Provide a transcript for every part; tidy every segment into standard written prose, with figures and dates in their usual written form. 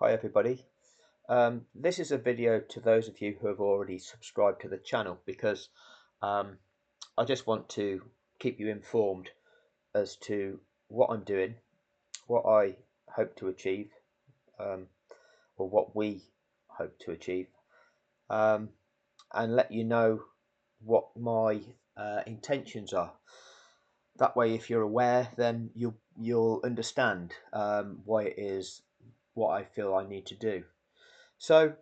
Hi everybody. This is a video to those of you who have already subscribed to the channel because um, I just want to keep you informed as to what I'm doing, what I hope to achieve, um, or what we hope to achieve, um, and let you know what my intentions are. That way, if you're aware, then you'll understand why it is what I feel I need to do. So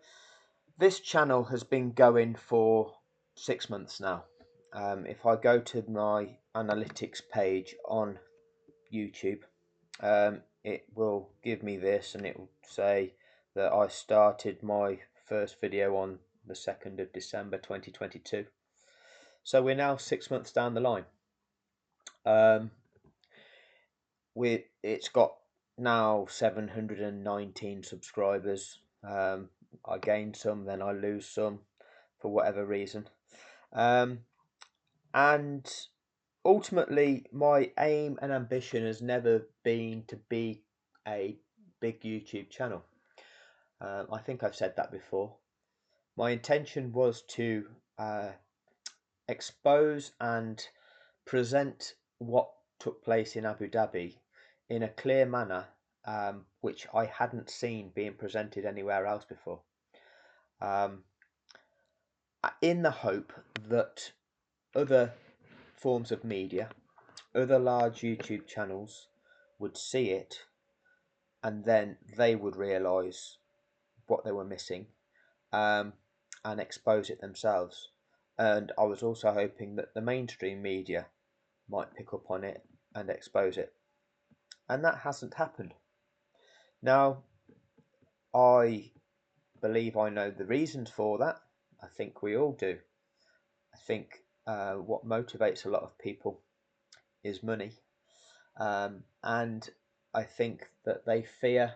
this channel has been going for 6 months now. If I go to my analytics page on YouTube, it will give me this and it will say that I started my first video on the 2nd of December 2022. So we're now 6 months down the line. It's got now 719 subscribers. I gain some, then I lose some for whatever reason. And ultimately, my aim and ambition has never been to be a big YouTube channel. I think I've said that before. My intention was to expose and present what took place in Abu Dhabi in a clear manner, which I hadn't seen being presented anywhere else before. In the hope that other forms of media, other large YouTube channels would see it and then they would realise what they were missing and expose it themselves. And I was also hoping that the mainstream media might pick up on it and expose it. And that hasn't happened. Now, I believe I know the reasons for that. I think we all do. I think what motivates a lot of people is money. And I think that they fear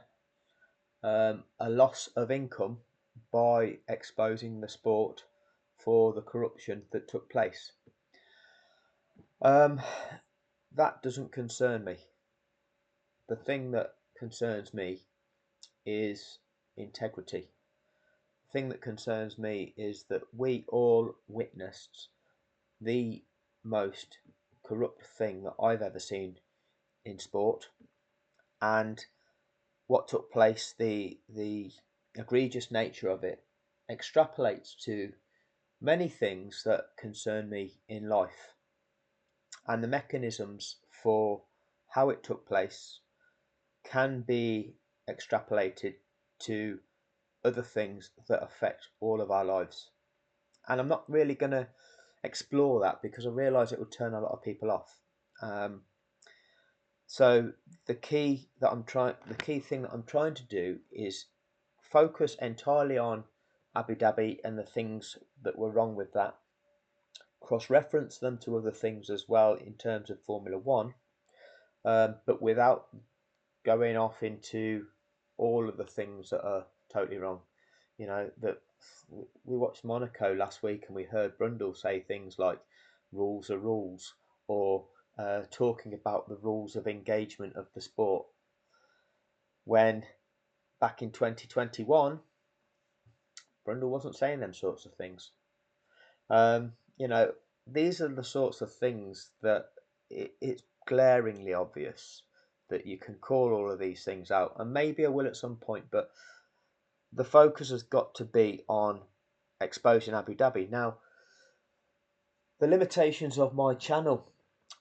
a loss of income by exposing the sport for the corruption that took place. That doesn't concern me. The thing that concerns me is integrity. The thing that concerns me is that we all witnessed the most corrupt thing that I've ever seen in sport, and what took place, the egregious nature of it, extrapolates to many things that concern me in life, and the mechanisms for how it took place can be extrapolated to other things that affect all of our lives. And I'm not really going to explore that because I realise it will turn a lot of people off. So the key thing that I'm trying to do is focus entirely on Abu Dhabi and the things that were wrong with that. Cross-reference them to other things as well in terms of Formula One, but without going off into all of the things that are totally wrong. You know, that we watched Monaco last week and we heard Brundle say things like rules are rules, or talking about the rules of engagement of the sport, when back in 2021 Brundle wasn't saying them sorts of things. You know, these are the sorts of things that it's glaringly obvious that you can call all of these things out, and maybe I will at some point, but the focus has got to be on exposing Abu Dhabi. Now, the limitations of my channel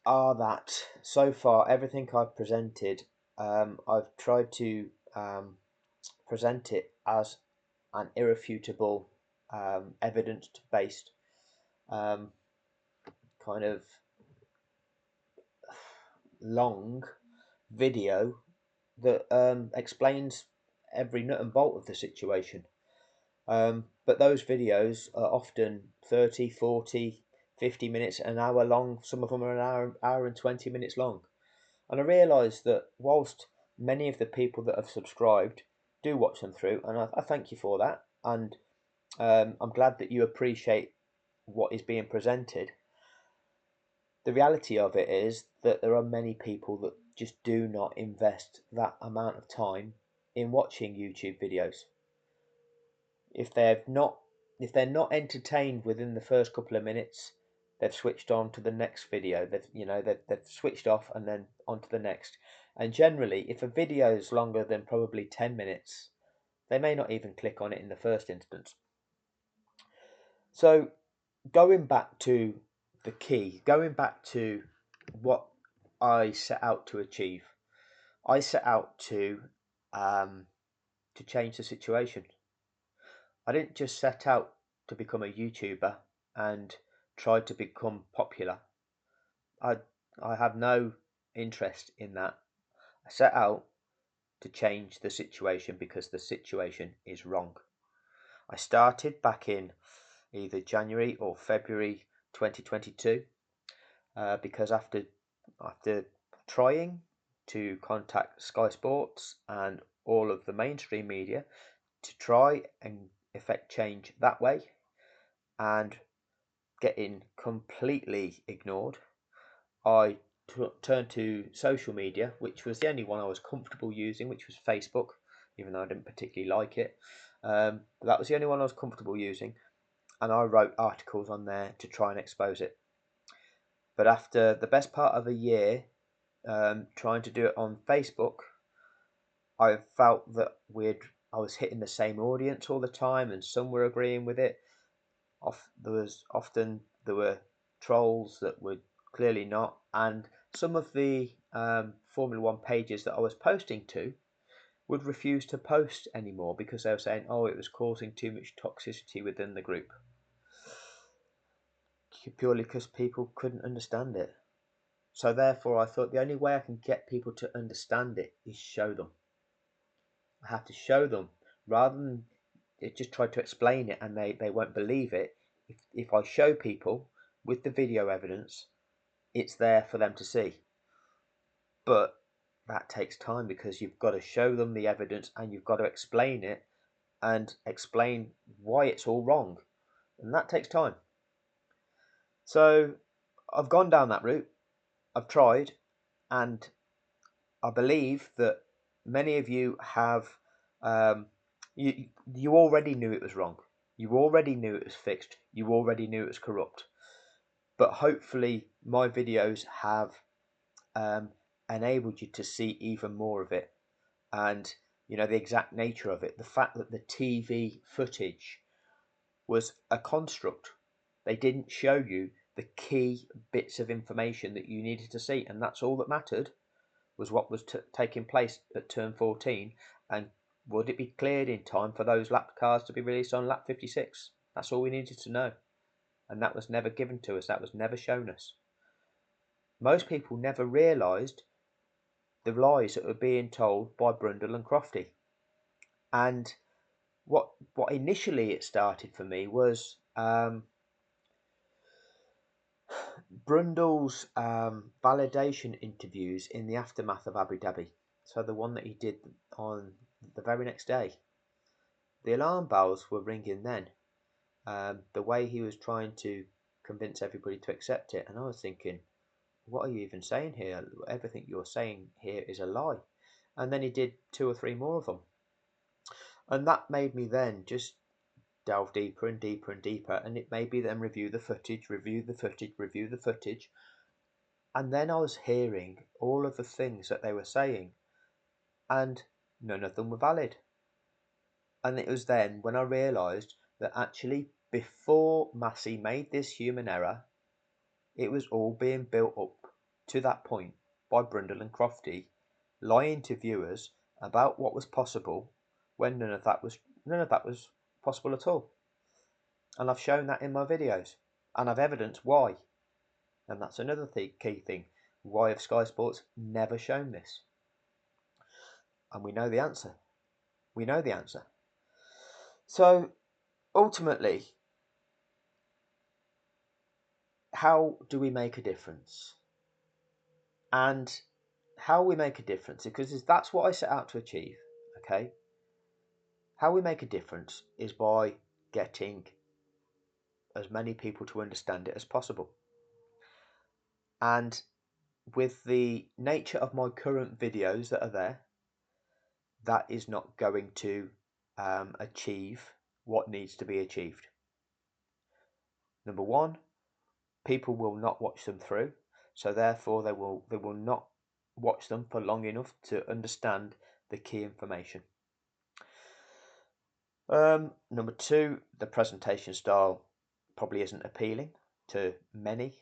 are that so far everything I've presented, I've tried to present it as an irrefutable, evidence-based kind of long video that explains every nut and bolt of the situation. But those videos are often 30, 40, 50 minutes, an hour long. Some of them are an hour and 20 minutes long. And I realise that whilst many of the people that have subscribed do watch them through, and I thank you for that, and I'm glad that you appreciate what is being presented. The reality of it is that there are many people that just do not invest that amount of time in watching YouTube videos. If they're not entertained within the first couple of minutes, they've switched on to the next video. They've switched off and then on to the next. And generally, if a video is longer than probably 10 minutes, they may not even click on it in the first instance. So going back to the key, going back to what I set out to achieve, I set out to change the situation. I didn't just set out to become a YouTuber and try to become popular. I have no interest in that. I set out to change the situation because the situation is wrong. I started back in either January or February 2022 because after trying to contact Sky Sports and all of the mainstream media to try and effect change that way and getting completely ignored, I turned to social media, which was the only one I was comfortable using, which was Facebook, even though I didn't particularly like it. But that was the only one I was comfortable using, and I wrote articles on there to try and expose it. But after the best part of a year trying to do it on Facebook, I felt that I was hitting the same audience all the time, and some were agreeing with it. There were trolls that were clearly not, and some of the Formula One pages that I was posting to would refuse to post anymore because they were saying, oh, it was causing too much toxicity within the group, purely because people couldn't understand it. So therefore I thought the only way I can get people to understand it is show them. I have to show them rather than just try to explain it and they won't believe it. If I show people with the video evidence, it's there for them to see. But that takes time because you've got to show them the evidence and you've got to explain it and explain why it's all wrong. And that takes time. So I've gone down that route. I've tried, and I believe that many of you have you already knew it was wrong. You already knew it was fixed. You already knew it was corrupt. But hopefully my videos have enabled you to see even more of it, and the exact nature of it. The fact that the TV footage was a construct. They didn't show you the key bits of information that you needed to see, and that's all that mattered, was what was taking place at turn 14, and would it be cleared in time for those lap cars to be released on lap 56. That's all we needed to know, and that was never given to us. That was never shown us. Most people never realised the lies that were being told by Brundle and Crofty. And what initially it started for me was Brundle's validation interviews in the aftermath of Abu Dhabi. So the one that he did on the very next day. The alarm bells were ringing then. The way he was trying to convince everybody to accept it. And I was thinking, what are you even saying here? Everything you're saying here is a lie. And then he did 2 or 3 more of them. And that made me then just delve deeper and deeper and deeper. And it made me then review the footage. And then I was hearing all of the things that they were saying, and none of them were valid. And it was then when I realised that actually before Massey made this human error, it was all being built up to that point by Brundle and Crofty, lying to viewers about what was possible when none of that was possible at all. And I've shown that in my videos, and I've evidenced why. And that's another key thing. Why have Sky Sports never shown this? And we know the answer. So ultimately, how do we make a difference? And how we make a difference, because that's what I set out to achieve, okay? How we make a difference is by getting as many people to understand it as possible. And with the nature of my current videos that are there, that is not going to achieve what needs to be achieved. Number one, people will not watch them through, so therefore they will not watch them for long enough to understand the key information. Number two, the presentation style probably isn't appealing to many.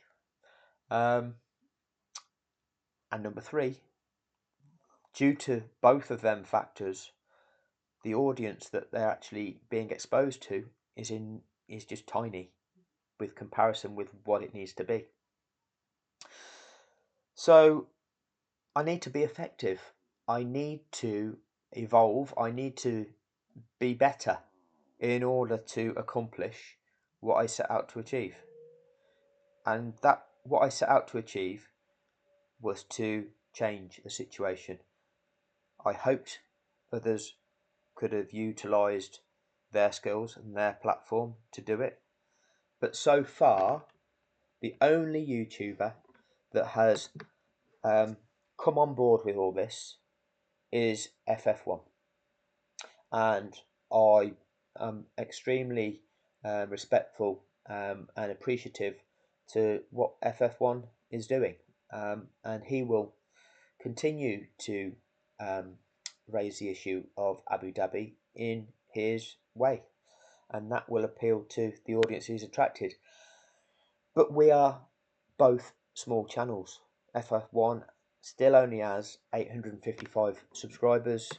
And number three, due to both of them factors, the audience that they're actually being exposed to is just tiny with comparison with what it needs to be. So I need to be effective. I need to evolve. I need to be better in order to accomplish what I set out to achieve. And that what I set out to achieve was to change the situation. I hoped others could have utilised their skills and their platform to do it. But so far, the only YouTuber that has come on board with all this is FF1. And I am extremely respectful and appreciative to what FF1 is doing. And he will continue to raise the issue of Abu Dhabi in his way, and that will appeal to the audience he's attracted. But we are both small channels. FF1 still only has 855 subscribers.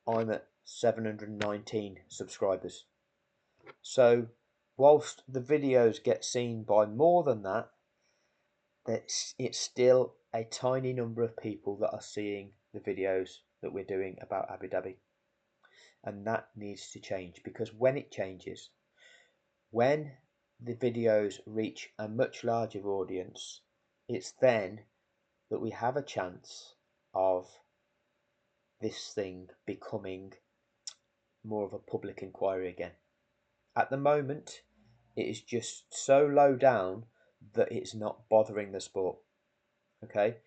I'm at 719 subscribers. So whilst the videos get seen by more than that, it's still a tiny number of people that are seeing the videos that we're doing about Abu Dhabi. And that needs to change, because when it changes, when the videos reach a much larger audience, it's then that we have a chance of this thing becoming more of a public inquiry again. At the moment, it is just so low down that it's not bothering the sport. Okay,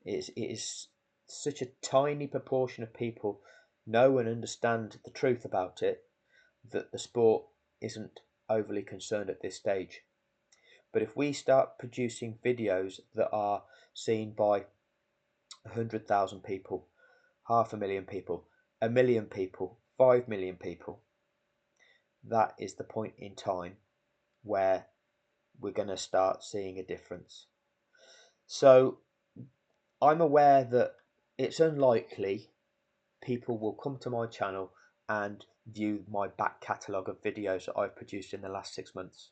it is such a tiny proportion of people know and understand the truth about it that the sport isn't overly concerned at this stage. But if we start producing videos that are seen by 100,000 people, 500,000 people, 1,000,000 people, 5,000,000 people, that is the point in time where we're going to start seeing a difference. So I'm aware that it's unlikely people will come to my channel and view my back catalogue of videos that I've produced in the last 6 months.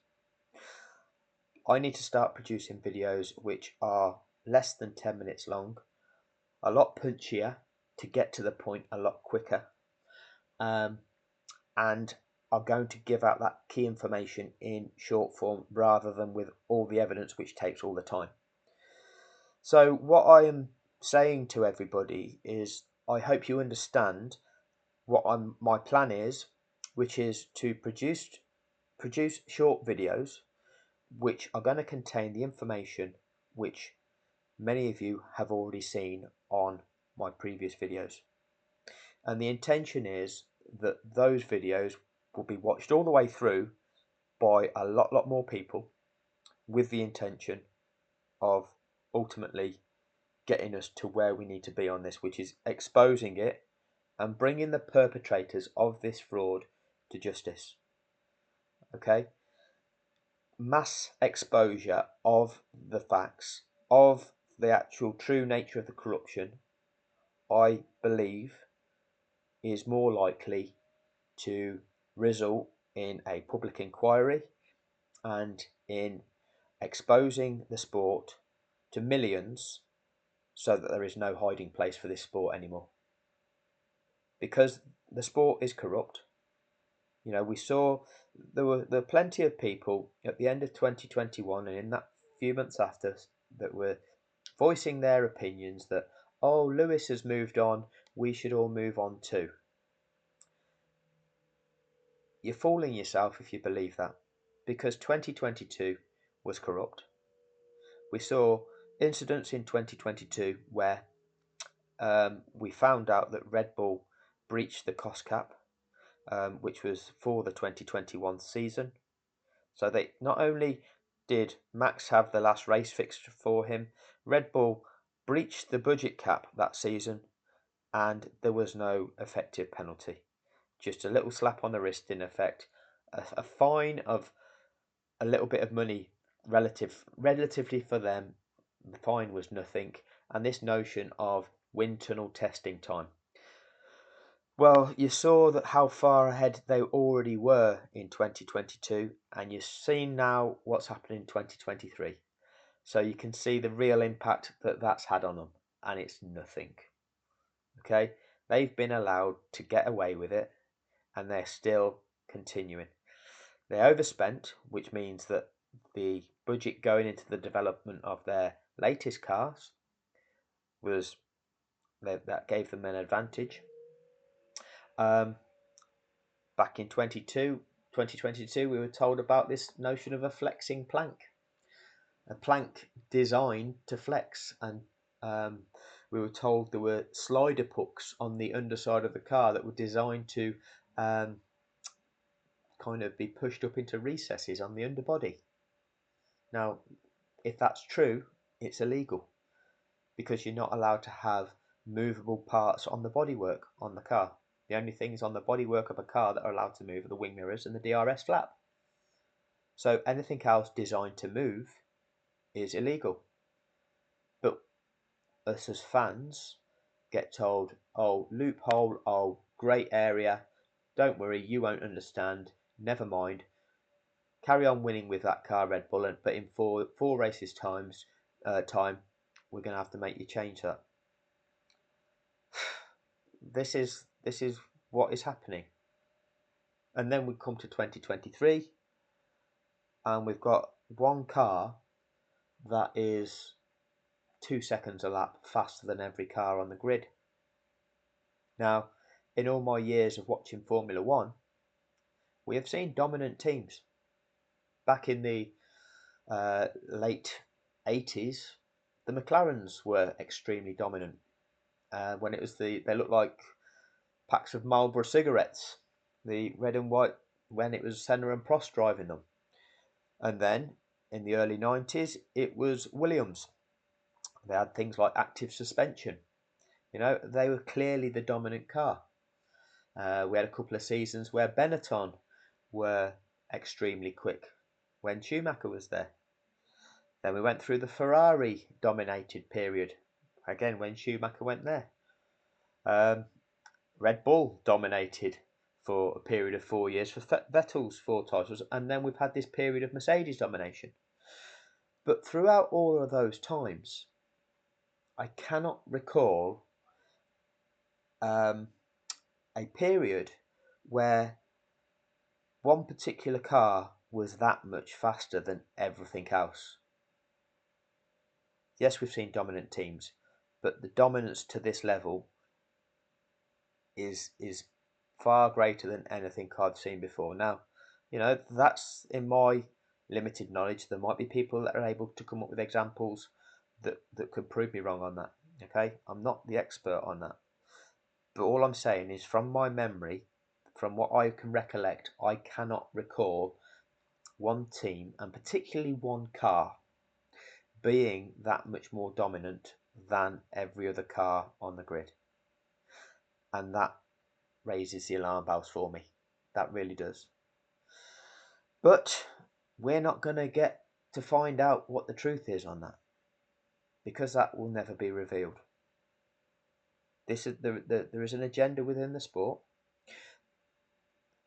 I need to start producing videos which are less than 10 minutes long, a lot punchier to get to the point a lot quicker, and are going to give out that key information in short form rather than with all the evidence, which takes all the time. So what I am saying to everybody is I hope you understand what my plan is, which is to produce short videos which are going to contain the information which many of you have already seen on my previous videos. And the intention is that those videos will be watched all the way through by a lot more people, with the intention of ultimately getting us to where we need to be on this, which is exposing it and bringing the perpetrators of this fraud to justice. Okay? Mass exposure of the facts, of the actual true nature of the corruption, I believe is more likely to result in a public inquiry and in exposing the sport to millions, so that there is no hiding place for this sport anymore. Because the sport is corrupt. You know, we saw there were plenty of people at the end of 2021 and in that few months after that were voicing their opinions that, oh, Lewis has moved on, we should all move on too. You're fooling yourself if you believe that, because 2022 was corrupt. We saw incidents in 2022 where we found out that Red Bull breached the cost cap, which was for the 2021 season. So they not only did Max have the last race fixed for him, Red Bull breached the budget cap that season, and there was no effective penalty. Just a little slap on the wrist in effect, a fine of a little bit of money relatively for them. The fine was nothing, and this notion of wind tunnel testing time. Well, you saw that how far ahead they already were in 2022, and you've seen now what's happening in 2023. So you can see the real impact that that's had on them, and it's nothing. Okay, they've been allowed to get away with it, and they're still continuing. They overspent, which means that the budget going into the development of their latest cars was that gave them an advantage. Back in 2022, we were told about this notion of a flexing plank, a plank designed to flex, and we were told there were slider pucks on the underside of the car that were designed to kind of be pushed up into recesses on the underbody. Now, if that's true, it's illegal because you're not allowed to have movable parts on the bodywork on the car. The only things on the bodywork of a car that are allowed to move are the wing mirrors and the DRS flap. So anything else designed to move is illegal. But us as fans get told, oh, loophole, oh, great area, don't worry, you won't understand, never mind. Carry on winning with that car, Red Bull, but in four races time, we're going to have to make you change that. This is what is happening. And then we come to 2023, and we've got one car that is 2 seconds a lap faster than every car on the grid. Now, in all my years of watching Formula One, we have seen dominant teams. Back in the late 80s, the McLarens were extremely dominant. When it was they looked like packs of Marlboro cigarettes, the red and white, when it was Senna and Prost driving them. And then in the early 90s, it was Williams. They had things like active suspension. You know, they were clearly the dominant car. We had a couple of seasons where Benetton were extremely quick when Schumacher was there. Then we went through the Ferrari dominated period, again when Schumacher went there. Red Bull dominated for a period of 4 years for Vettel's 4 titles, and then we've had this period of Mercedes domination. But throughout all of those times, I cannot recall a period where one particular car was that much faster than everything else. Yes, we've seen dominant teams, but the dominance to this level is far greater than anything I've seen before. Now, you know, that's in my limited knowledge. There might be people that are able to come up with examples that could prove me wrong on that. Okay, I'm not the expert on that. But all I'm saying is from my memory, from what I can recollect, I cannot recall one team, and particularly one car, being that much more dominant than every other car on the grid. And that raises the alarm bells for me. That really does. But we're not going to get to find out what the truth is on that, because that will never be revealed. There is an agenda within the sport,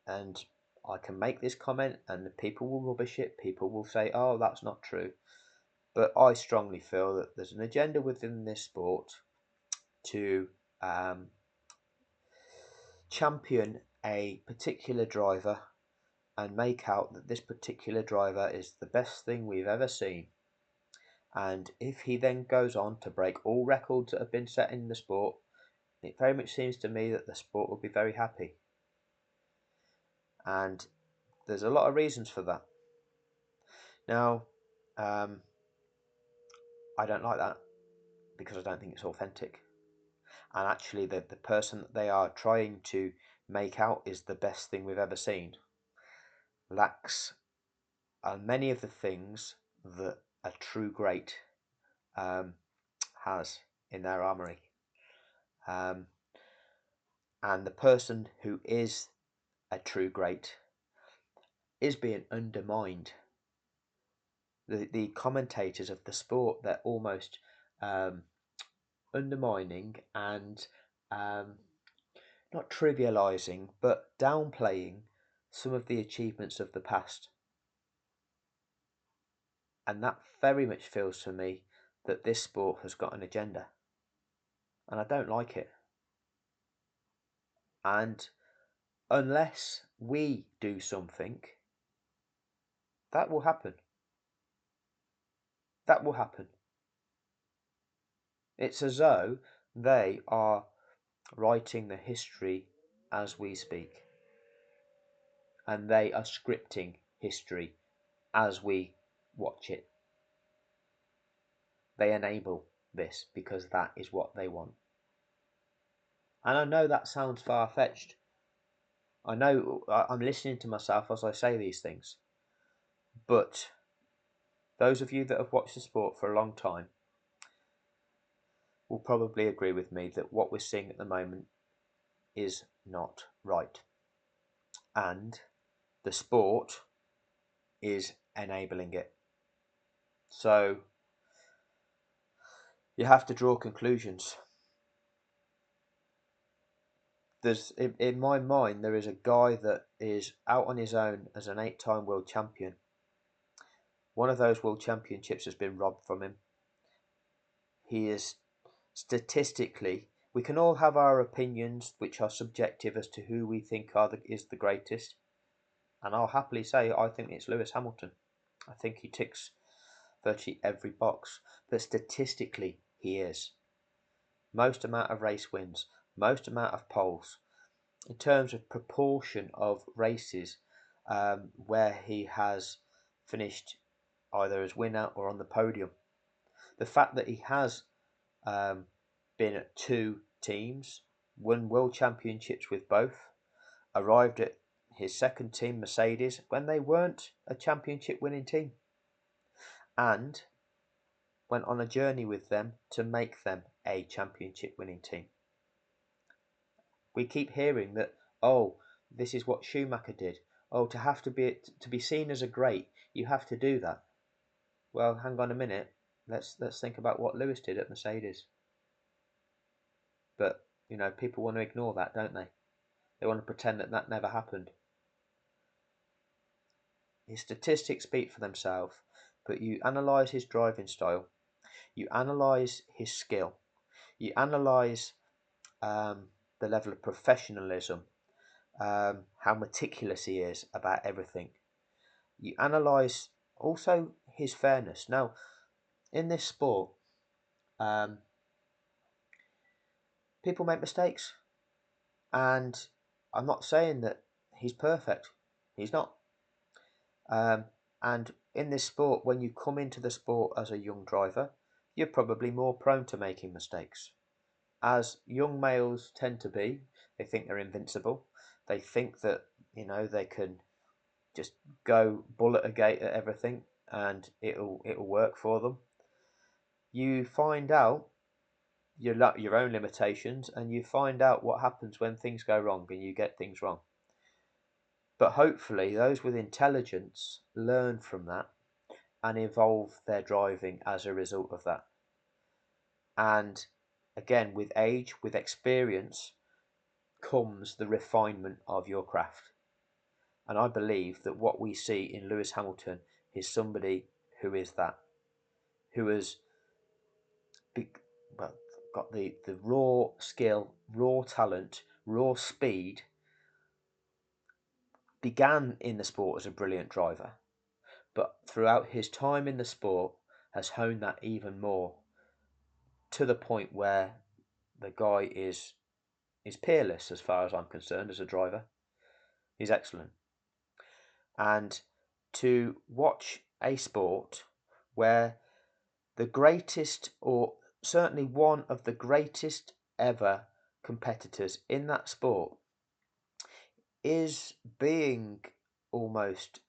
and I can make this comment and people will rubbish it. People will say, oh, that's not true. But I strongly feel that there's an agenda within this sport to champion a particular driver and make out that this particular driver is the best thing we've ever seen. And if he then goes on to break all records that have been set in the sport, it very much seems to me that the sport will be very happy. And there's a lot of reasons for that. Now, I don't like that because I don't think it's authentic. and actually the person that they are trying to make out is the best thing we've ever seen, lacks many of the things that a true great has in their armory. And the person who is a true great is being undermined. The commentators of the sport, they're almost undermining and not trivializing, but downplaying some of the achievements of the past. And that very much feels to me that this sport has got an agenda. And I don't like it. And unless we do something, that will happen. That will happen. It's as though they are writing the history as we speak. And they are scripting history as we watch it. They enable this because that is what they want. And I know that sounds far-fetched. I know I'm listening to myself as I say these things. But those of you that have watched the sport for a long time will probably agree with me that what we're seeing at the moment is not right. And the sport is enabling it. So you have to draw conclusions. In my mind, there is a guy that is out on his own as an 8-time world champion. One of those world championships has been robbed from him. He is statistically, we can all have our opinions which are subjective as to who we think is the greatest. And I'll happily say I think it's Lewis Hamilton. I think he ticks virtually every box. But statistically, he is. Most amount of race wins, most amount of poles. In terms of proportion of races where he has finished either as winner or on the podium. The fact that he has been at 2 teams, won world championships with both, arrived at his second team, Mercedes, when they weren't a championship winning team, and went on a journey with them to make them a championship winning team. We keep hearing that, oh, this is what Schumacher did. Oh, to be seen as a great, you have to do that. Well, hang on a minute. Let's think about what Lewis did at Mercedes. But, people want to ignore that, don't they? They want to pretend that never happened. His statistics speak for themselves, but you analyse his driving style, you analyse his skill, you analyse the level of professionalism, how meticulous he is about everything. You analyse also his fairness. Now, in this sport, people make mistakes. And I'm not saying that he's perfect. He's not. And in this sport, when you come into the sport as a young driver, you're probably more prone to making mistakes. As young males tend to be, they think they're invincible. They think that, they can just go bullet a gate at everything and it'll work for them. You find out your own limitations, and you find out what happens when things go wrong and you get things wrong. But hopefully those with intelligence learn from that and evolve their driving as a result of that. And again, with age, with experience, comes the refinement of your craft. And I believe that what we see in Lewis Hamilton is somebody who is that, who has got the raw skill, raw talent, raw speed, began in the sport as a brilliant driver, but throughout his time in the sport has honed that even more, to the point where the guy is peerless as far as I'm concerned as a driver. He's excellent. And to watch a sport where the greatest, or certainly one of the greatest ever competitors in that sport is being almost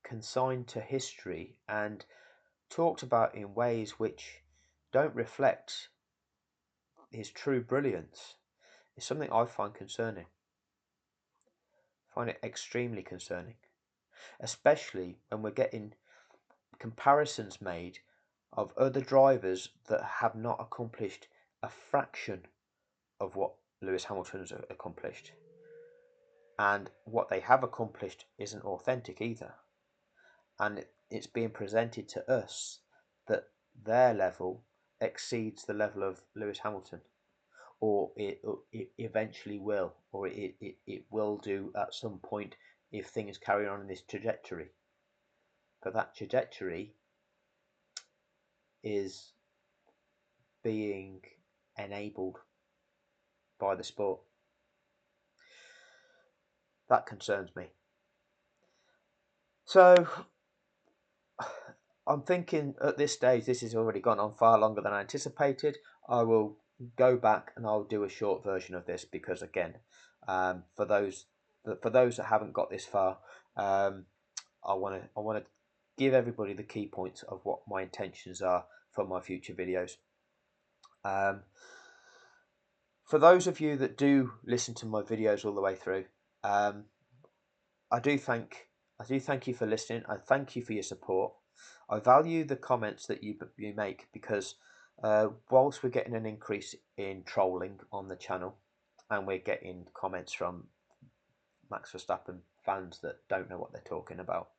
consigned to history and talked about in ways which don't reflect his true brilliance is something I find concerning. I find it extremely concerning, especially when we're getting comparisons made of other drivers that have not accomplished a fraction of what Lewis Hamilton's accomplished. And what they have accomplished isn't authentic either. And it's being presented to us that their level exceeds the level of Lewis Hamilton, or it eventually will, or it will do at some point if things carry on in this trajectory. But that trajectory is being enabled by the sport. That concerns me. So I'm thinking at this stage, this has already gone on far longer than I anticipated. I will go back and I'll do a short version of this because, again, for those that haven't got this far, I want to give everybody the key points of what my intentions are for my future videos. For those of you that do listen to my videos all the way through, I do thank you for listening. I thank you for your support. I value the comments that you make because whilst we're getting an increase in trolling on the channel and we're getting comments from Max Verstappen fans that don't know what they're talking about,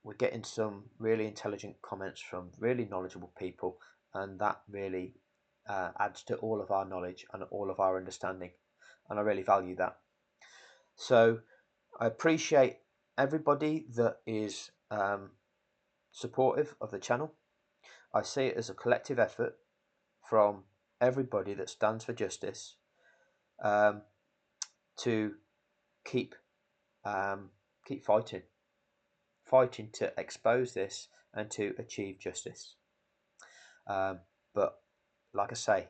we're getting some really intelligent comments from really knowledgeable people, and that really adds to all of our knowledge and all of our understanding, and I really value that. So I appreciate everybody that is supportive of the channel. I see it as a collective effort from everybody that stands for justice to keep fighting to expose this and to achieve justice. But like I say,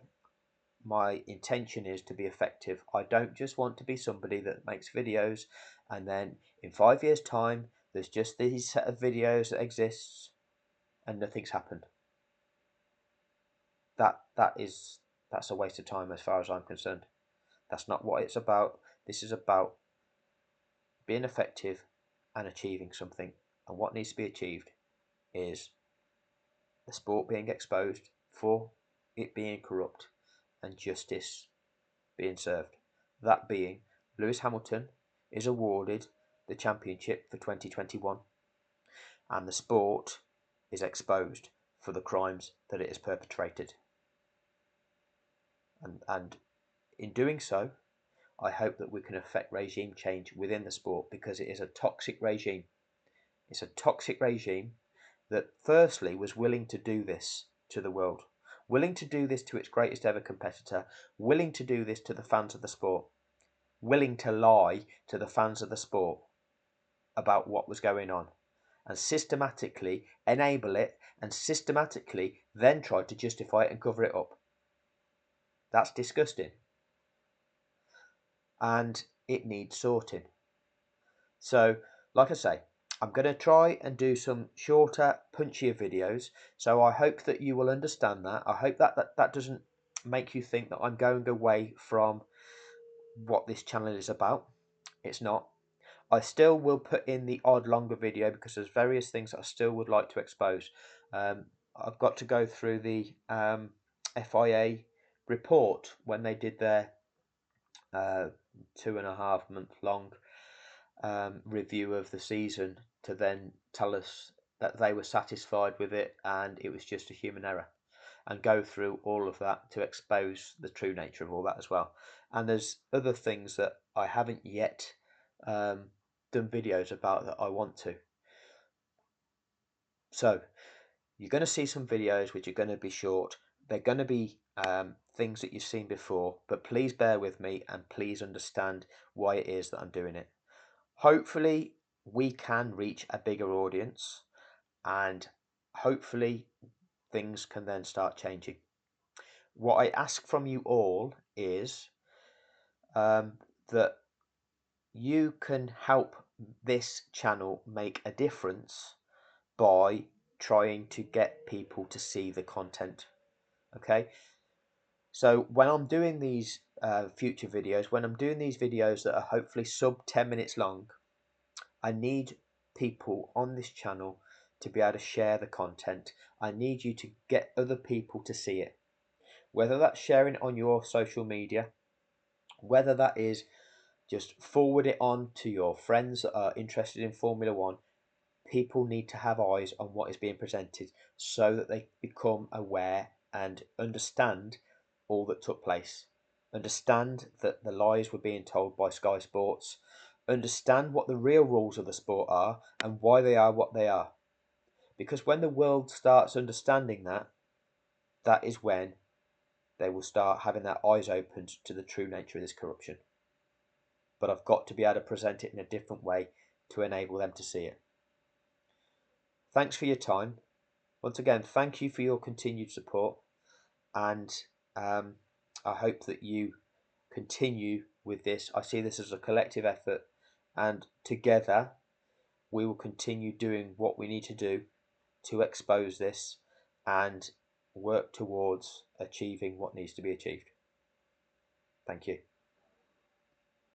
my intention is to be effective. I don't just want to be somebody that makes videos and then in 5 years' time there's just these set of videos that exists and nothing's happened. That's a waste of time as far as I'm concerned. That's not what it's about. This is about being effective and achieving something. And what needs to be achieved is the sport being exposed for it being corrupt and justice being served. That being, Lewis Hamilton is awarded the championship for 2021 and the sport is exposed for the crimes that it has perpetrated. And in doing so, I hope that we can effect regime change within the sport, because it is a toxic regime. It's a toxic regime that firstly was willing to do this to the world, willing to do this to its greatest ever competitor, willing to do this to the fans of the sport, willing to lie to the fans of the sport about what was going on, and systematically enable it, and systematically then try to justify it and cover it up. That's disgusting. And it needs sorting. So, like I say, I'm going to try and do some shorter, punchier videos. So I hope that you will understand that. I hope that doesn't make you think that I'm going away from what this channel is about. It's not. I still will put in the odd longer video because there's various things that I still would like to expose. I've got to go through the FIA report when they did their 2.5 month long review of the season to then tell us that they were satisfied with it and it was just a human error, and go through all of that to expose the true nature of all that as well. And there's other things that I haven't yet done videos about that I want to. So you're going to see some videos which are going to be short. They're going to be things that you've seen before, but please bear with me and please understand why it is that I'm doing it. Hopefully we can reach a bigger audience and hopefully things can then start changing. what I ask from you all is that you can help this channel make a difference by trying to get people to see the content. Okay, so when I'm doing these future videos, when I'm doing these videos that are hopefully sub 10 minutes long, I need people on this channel to be able to share the content. I need you to get other people to see it, whether that's sharing it on your social media, whether that is just forward it on to your friends that are interested in Formula One. People need to have eyes on what is being presented so that they become aware and understand all that took place. Understand that the lies were being told by Sky Sports. Understand what the real rules of the sport are and why they are what they are. Because when the world starts understanding that, that is when they will start having their eyes opened to the true nature of this corruption. But I've got to be able to present it in a different way to enable them to see it. Thanks for your time. Once again, thank you for your continued support, and I hope that you continue with this. I see this as a collective effort, and together we will continue doing what we need to do to expose this and work towards achieving what needs to be achieved. Thank you.